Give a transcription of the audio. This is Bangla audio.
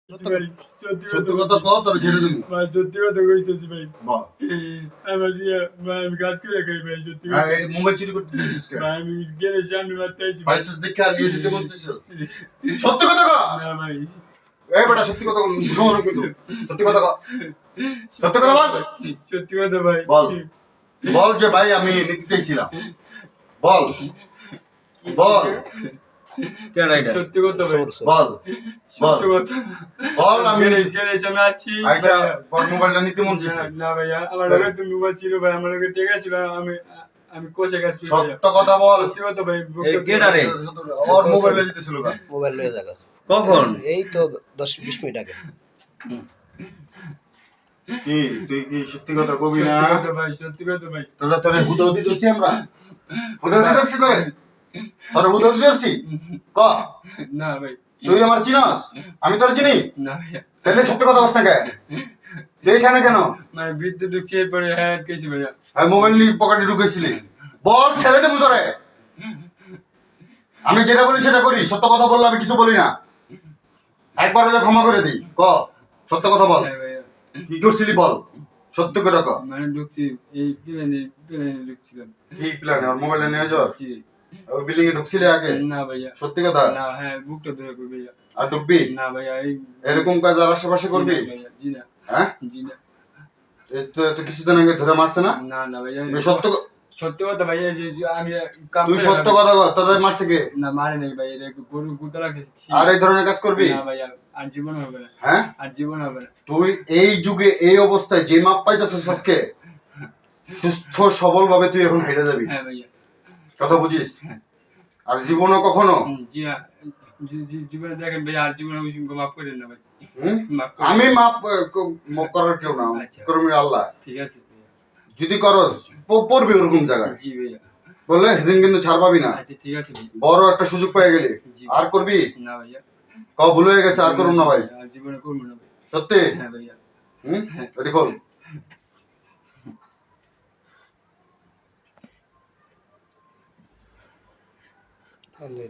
ভাই সত্যি কথা কও, তোর ছেড়ে দেবো। ভাই সত্যি কথা কইতেছি ভাই। বল। আমার ভাই আমি কাজ করে খাই ভাই সত্যি হ্যাঁ, কথা। এই মোবাইল চুরি করতে দিয়েছিস কেন? ভাই আমি গেটের সামনে মারতে আইছি ভাই। পাইছিস দেখে আর নিয়ে যেতে বলছিস? সত্যি কথা কও। না ভাই এই বেটা সত্যি কথা কও, বুঝানো কিন্তু। সত্যি কথা কও। সত্যি কথা বল। সত্যি কথা ভাই। বল। বল যে ভাই আমি নিতে চাইছিলাম। বল। বল। কেডা এটা? সত্যি কথা ভাই। বল। বল। সত্যি কথা। বল আমি গেটের সামনে আসছি আইসা ভাইয়া। বল মোবাইলটা নিতে মন চাইছে। না ভাইয়া আমার লগে তুমি মোবাইল ছিল ভাই, আমার লগে টেকা ছিল, আমি কোষে কাজ করি ভাইয়া। সত্য কথা বল। সত্যি কথা ভাই। এই কেডা রে? ওর মোবাইলে দিতেছিল গা। মোবাইল লয়ে যাগা কখন? এই তো 10-20 মিনিট আগে। কি তুই কি সত্যি কথা কবি না? সত্যি কথা ভাই, সত্যি কথা ভাই। তোরা তোরে হুদৌদি দিচ্ছি আমরা। হুদৌদি দিচ্ছি তোরে। তোরে হুদৌদি দিচ্ছি। ক না ভাই। তুই আমার চিনস? আমি তোর চিনি? না ভাইয়া। তাহলে সত্য কথা বলছ না কেন? তুই এখানে কেন? মানে বৃদ্ধ ঢুকছে এরপরে হ্যাঁ আটকেছি ভাইয়া। আমি মোবাইল নিয়ে পকেটে ঢুকেছিলি। বল ছেড়ে দেবো তোরে। আমি যেটা বলি সেটা করি, সত্য কথা বললে আমি কিছু বলি না। একবার হলে ক্ষমা করে দিই। ক সত্য কথা বল। হ্যাঁ ভাইয়া। কি করছিলি বল, সত্য করে ক। মানে ঢুকছি এই প্লেনে ঢুকছিলাম। কি প্ল্যানে? ওর মোবাইলটা নিয়ে যাওয়ার? জি। ওই বিল্ডিং এ ঢুকছিলি আগে? না ভাইয়া। সত্যি কথা? না হ্যাঁ বুকটা ধরে কই ভাইয়া। আর ঢুকবি? না ভাইয়া এই এরকম কাজ আর আশেপাশে করবি? জি না ভাইয়া, জি না। হ্যাঁ, জি না। তো কিছুদিন আগে ধরে মারছে না? না না ভাইয়া। তুই সত্য সত্যি কথা ভাইয়া যে আমি কাম তুই করে সত্য কথা বল, তোর মারছে কে? না মারে নাই ভাই, এটা গরু গুতা লাগছে। আর এই ধরনের কাজ করবি? না ভাইয়া আর জীবন হবে না। হ্যাঁ, আর জীবন হবে না। তুই এই যুগে এই অবস্থায় যে মাপ পাইতেছিস আজকে, সুস্থ সবল ভাবে তুই এখন হেঁটে যাবি। হ্যাঁ ভাইয়া। কথা বুঝিস? হ্যাঁ। আর জীবনও কখনো জি হ্যাঁ। জীবনে দেখেন ভাইয়া আর জীবনে ওই সঙ্গে মাফ করেন না ভাই। মাফ করেন। আমি মাপ করার কেউ না, আচ্ছা। করবি আল্লাহ। ঠিক আছে ভাইয়া। যদি করস পড়বি ওরকম জায়গায়, জি ভাইয়া। বললে সেদিন কিন্তু ছাড় পাবি না। আচ্ছা ঠিক আছে ভাই। বড় একটা সুযোগ পেয়ে গেলি, জি। আর করবি? না ভাইয়া। ভুল হয়ে গেছে, আর করুন না ভাই। আর জীবনে করবো না ভাই। সত্যি? হ্যাঁ ভাইয়া। এটি খোল। আল্লাহ